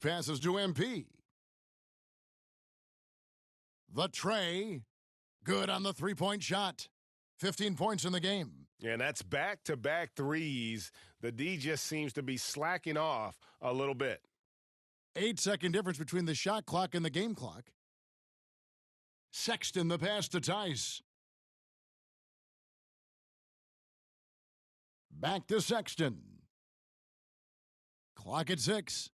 Passes to MP. The tray. Good on the three-point shot. 15 points in the game. And that's back-to-back threes. The D just seems to be slacking off a little bit. 8-second difference between the shot clock and the game clock. Sexton the pass to Tice. Back to Sexton. Clock at 6.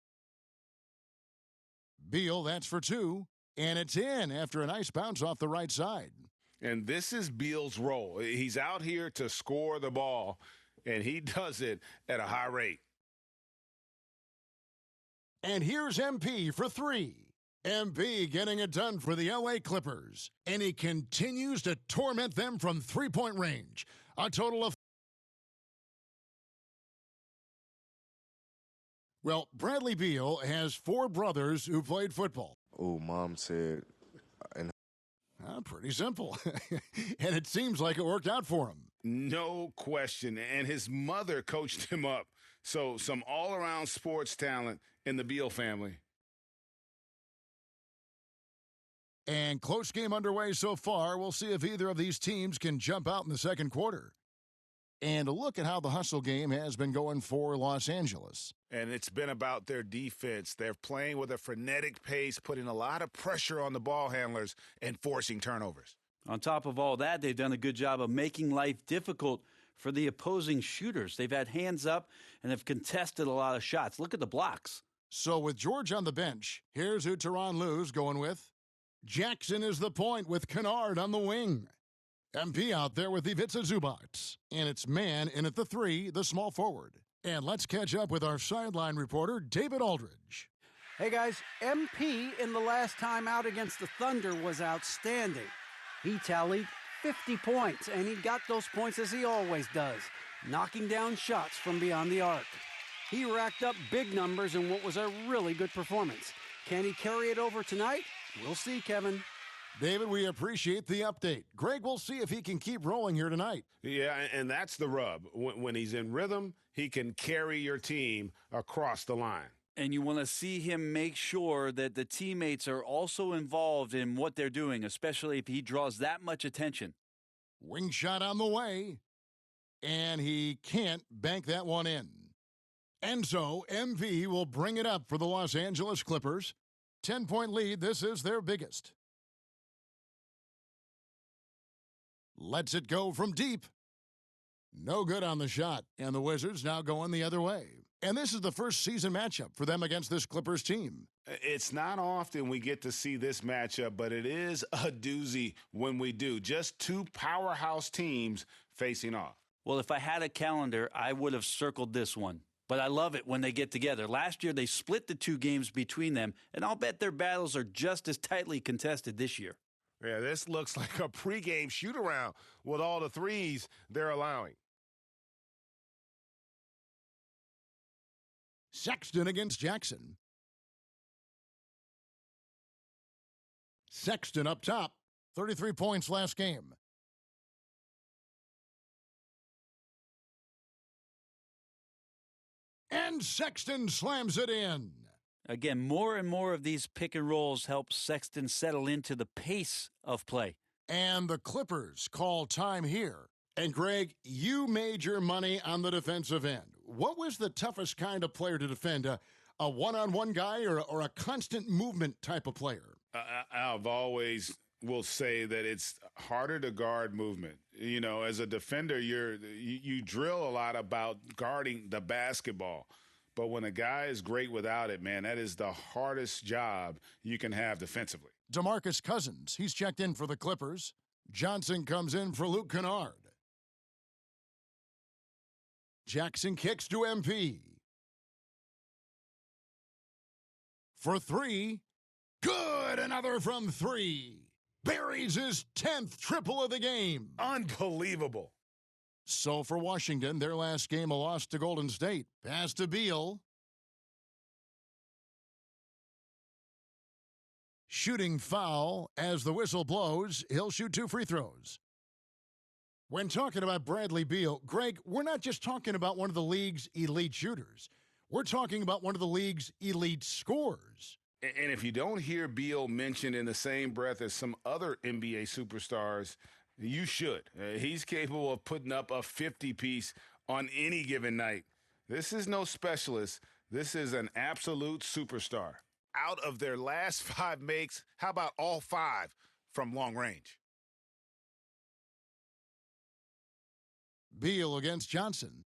Beal, that's for 2. And it's in after a nice bounce off the right side. And this is Beal's role. He's out here to score the ball, and he does it at a high rate. And here's MP for 3. MP getting it done for the LA Clippers. And he continues to torment them from three-point range. A total of... Well, Bradley Beal has 4 brothers who played football. Oh, Mom said... Pretty simple. And it seems like it worked out for him. No question. And his mother coached him up. So some all-around sports talent in the Beal family. And close game underway so far. We'll see if either of these teams can jump out in the second quarter. And a look at how the hustle game has been going for Los Angeles. And it's been about their defense. They're playing with a frenetic pace, putting a lot of pressure on the ball handlers and forcing turnovers. On top of all that, they've done a good job of making life difficult for the opposing shooters. They've had hands up and have contested a lot of shots. Look at the blocks. So with George on the bench, here's who Tyronn Lue's going with. Jackson is the point with Kennard on the wing. MP out there with Ivica Zubac. And it's man in at the 3, the small forward. And let's catch up with our sideline reporter, David Aldridge. Hey guys, MP in the last time out against the Thunder was outstanding. He tallied 50 points, and he got those points as he always does, knocking down shots from beyond the arc. He racked up big numbers in what was a really good performance. Can he carry it over tonight? We'll see, Kevin. David, we appreciate the update. Greg, we'll see if he can keep rolling here tonight. Yeah, and that's the rub. When he's in rhythm, he can carry your team across the line. And you want to see him make sure that the teammates are also involved in what they're doing, especially if he draws that much attention. Wing shot on the way. And he can't bank that one in. And so MP will bring it up for the Los Angeles Clippers. 10-point lead. This is their biggest. Lets it go from deep. No good on the shot. And the Wizards now going the other way. And this is the first season matchup for them against this Clippers team. It's not often we get to see this matchup, but it is a doozy when we do. Just 2 powerhouse teams facing off. Well, if I had a calendar, I would have circled this one. But I love it when they get together. Last year, they split the 2 games between them, and I'll bet their battles are just as tightly contested this year. Yeah, this looks like a pregame shoot-around with all the threes they're allowing. Sexton against Jackson. Sexton up top. 33 points last game. And Sexton slams it in. Again, more and more of these pick and rolls help Sexton settle into the pace of play. And the Clippers call time here. And Greg, you made your money on the defensive end. What was the toughest kind of player to defend? A one-on-one guy or a constant movement type of player? I've always will say that it's harder to guard movement. You know, as a defender, you drill a lot about guarding the basketball. But when a guy is great without it, man, that is the hardest job you can have defensively. DeMarcus Cousins, he's checked in for the Clippers. Johnson comes in for Luke Kennard. Jackson kicks to MP. For 3. Good, another from 3. Buries his 10th triple of the game. Unbelievable. So for Washington, their last game a loss to Golden State. Pass to Beal. Shooting foul as the whistle blows. He'll shoot 2 free throws. When talking about Bradley Beal, Greg, we're not just talking about one of the league's elite shooters. We're talking about one of the league's elite scorers. And if you don't hear Beal mentioned in the same breath as some other NBA superstars, you should. He's capable of putting up a 50-piece on any given night. This is no specialist. This is an absolute superstar. Out of their last 5 makes, how about all 5 from long range? Beal against Johnson.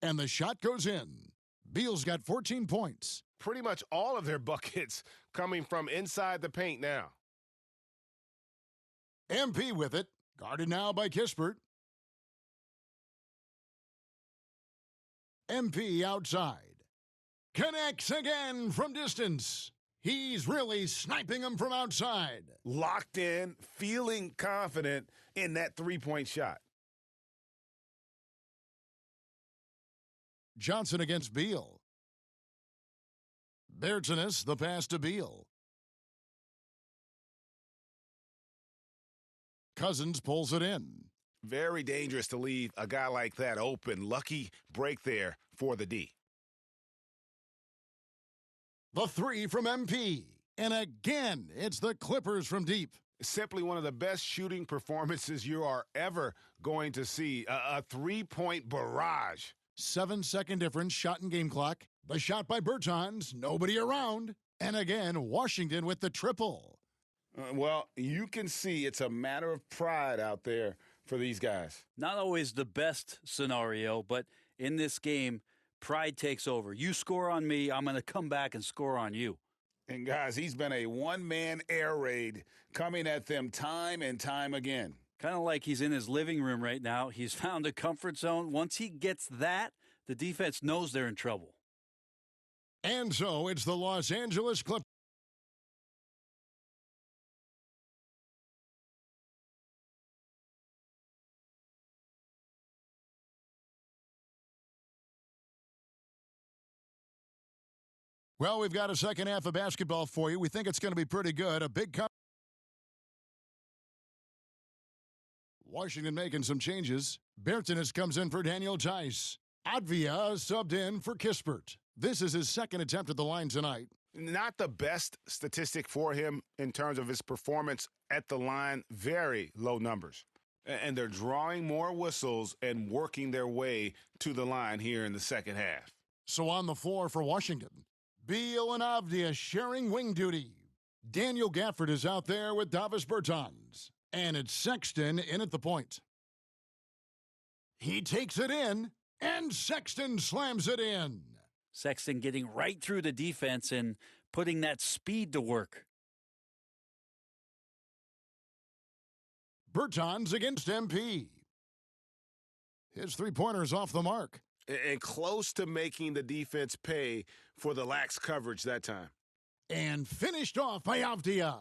And the shot goes in. Beal's got 14 points. Pretty much all of their buckets coming from inside the paint now. MP with it. Guarded now by Kispert. MP outside. Connects again from distance. He's really sniping them from outside. Locked in, feeling confident in that three-point shot. Johnson against Beal. Bertanis, the pass to Beal. Cousins pulls it in. Very dangerous to leave a guy like that open. Lucky break there for the D. The three from MP. And again, it's the Clippers from deep. Simply one of the best shooting performances you are ever going to see. A three-point barrage. 7-second difference, shot and game clock. The shot by Bertans, nobody around. And again, Washington with the triple. Well, you can see it's a matter of pride out there for these guys. Not always the best scenario, but in this game, pride takes over. You score on me, I'm going to come back and score on you. And guys, he's been a one-man air raid coming at them time and time again. Kind of like he's in his living room right now. He's found a comfort zone. Once he gets that, the defense knows they're in trouble. And so it's the Los Angeles Clippers. Well, we've got a second half of basketball for you. We think it's going to be pretty good. A big Washington making some changes. Bertanis comes in for Daniel Tice. Advia subbed in for Kispert. This is his second attempt at the line tonight. Not the best statistic for him in terms of his performance at the line. Very low numbers. And they're drawing more whistles and working their way to the line here in the second half. So on the floor for Washington, Beal and Avdia sharing wing duty. Daniel Gafford is out there with Davis Bertans. And it's Sexton in at the point. He takes it in, and Sexton slams it in. Sexton getting right through the defense and putting that speed to work. Bertans against MP. His three-pointer is off the mark. And close to making the defense pay for the lax coverage that time. And finished off by Avdia.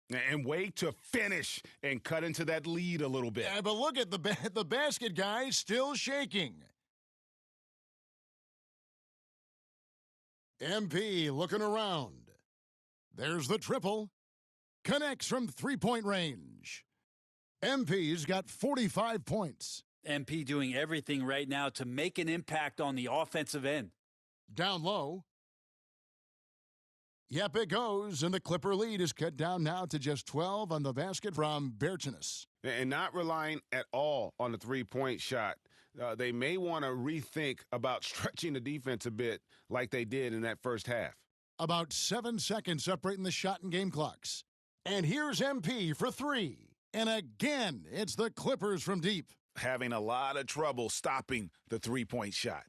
And way to finish and cut into that lead a little bit. Yeah, but look at the basket guy still shaking. MP looking around. There's the triple. Connects from three-point range. MP's got 45 points. MP doing everything right now to make an impact on the offensive end. Down low. Yep, it goes, and the Clipper lead is cut down now to just 12 on the basket from Bertanis. And not relying at all on the three-point shot. They may want to rethink about stretching the defense a bit like they did in that first half. About 7 seconds separating the shot and game clocks. And here's MP for three. And again, it's the Clippers from deep. Having a lot of trouble stopping the three-point shot.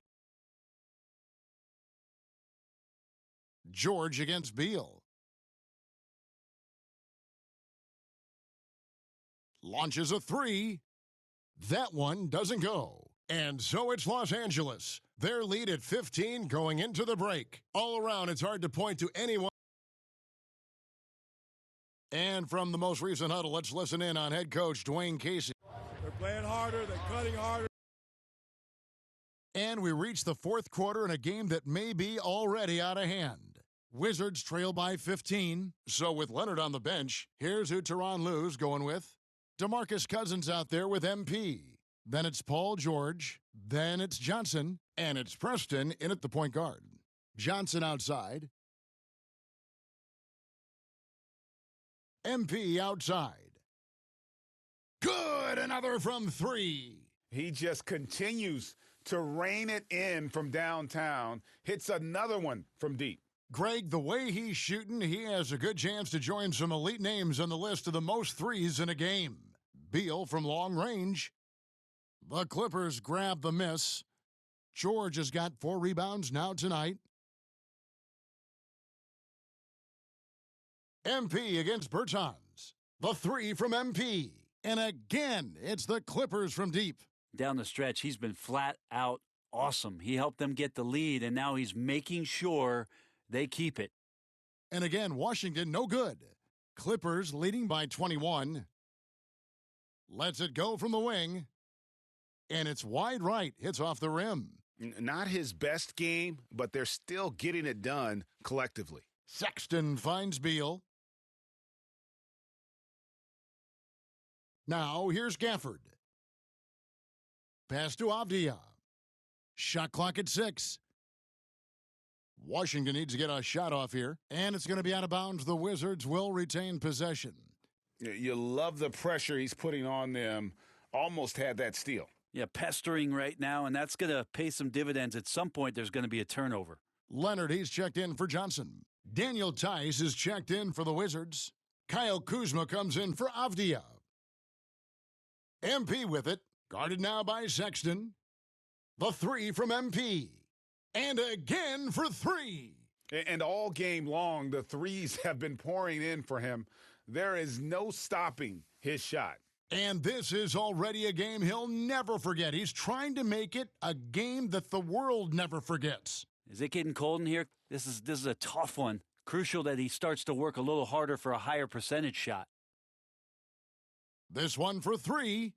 George against Beal. Launches a three. That one doesn't go. And so it's Los Angeles. Their lead at 15 going into the break. All around, it's hard to point to anyone. And from the most recent huddle, let's listen in on head coach Dwayne Casey. They're playing harder. They're cutting harder. And we reach the fourth quarter in a game that may be already out of hand. Wizards trail by 15. So with Leonard on the bench, here's who Tyronn Lue's going with. DeMarcus Cousins out there with MP. Then it's Paul George. Then it's Johnson. And it's Preston in at the point guard. Johnson outside. MP outside. Good, another from 3. He just continues to rein it in from downtown. Hits another one from deep. Greg, the way he's shooting, he has a good chance to join some elite names on the list of the most threes in a game. Beal from long range. The Clippers grab the miss. George has got 4 rebounds now tonight. MP against Bertans. The 3 from MP. And again, it's the Clippers from deep. Down the stretch, he's been flat out awesome. He helped them get the lead, and now he's making sure they keep it. And again, Washington no good. Clippers leading by 21. Lets it go from the wing. And it's wide right. Hits off the rim. Not his best game, but they're still getting it done collectively. Sexton finds Beal. Now here's Gafford. Pass to Avdia. Shot clock at 6. Washington needs to get a shot off here, and it's going to be out of bounds. The Wizards will retain possession. You love the pressure he's putting on them. Almost had that steal. Yeah, pestering right now, and that's going to pay some dividends. At some point, there's going to be a turnover. Leonard, he's checked in for Johnson. Daniel Tice is checked in for the Wizards. Kyle Kuzma comes in for Avdia. MP with it, guarded now by Sexton. The 3 from MP. And again for 3. And all game long, the threes have been pouring in for him. There is no stopping his shot. And this is already a game he'll never forget. He's trying to make it a game that the world never forgets. Is it getting cold in here? This is a tough one. Crucial that he starts to work a little harder for a higher percentage shot. This one for 3.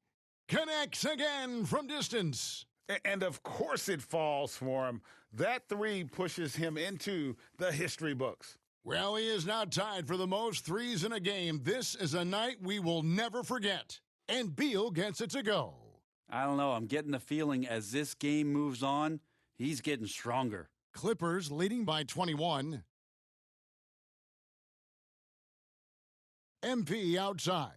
Connects again from distance. And of course it falls for him. That 3 pushes him into the history books. Well, he is now tied for the most threes in a game. This is a night we will never forget. And Beal gets it to go. I don't know. I'm getting the feeling as this game moves on, he's getting stronger. Clippers leading by 21. MP outside.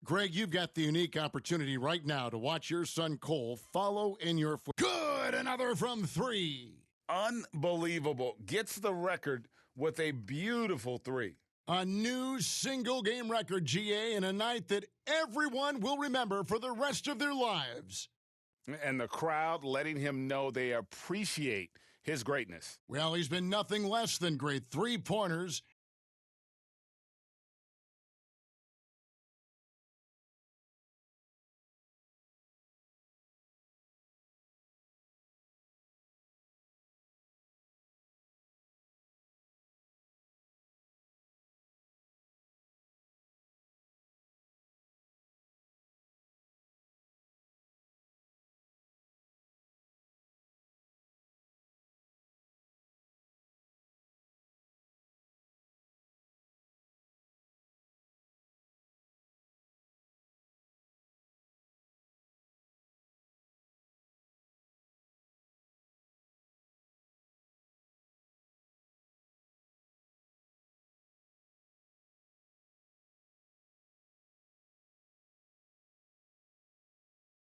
Greg, you've got the unique opportunity right now to watch your son Cole follow in your foot. Good, another from 3. Unbelievable. Gets the record with a beautiful 3. A new single-game record, GA, in a night that everyone will remember for the rest of their lives. And the crowd letting him know they appreciate his greatness. Well, he's been nothing less than great. 3 pointers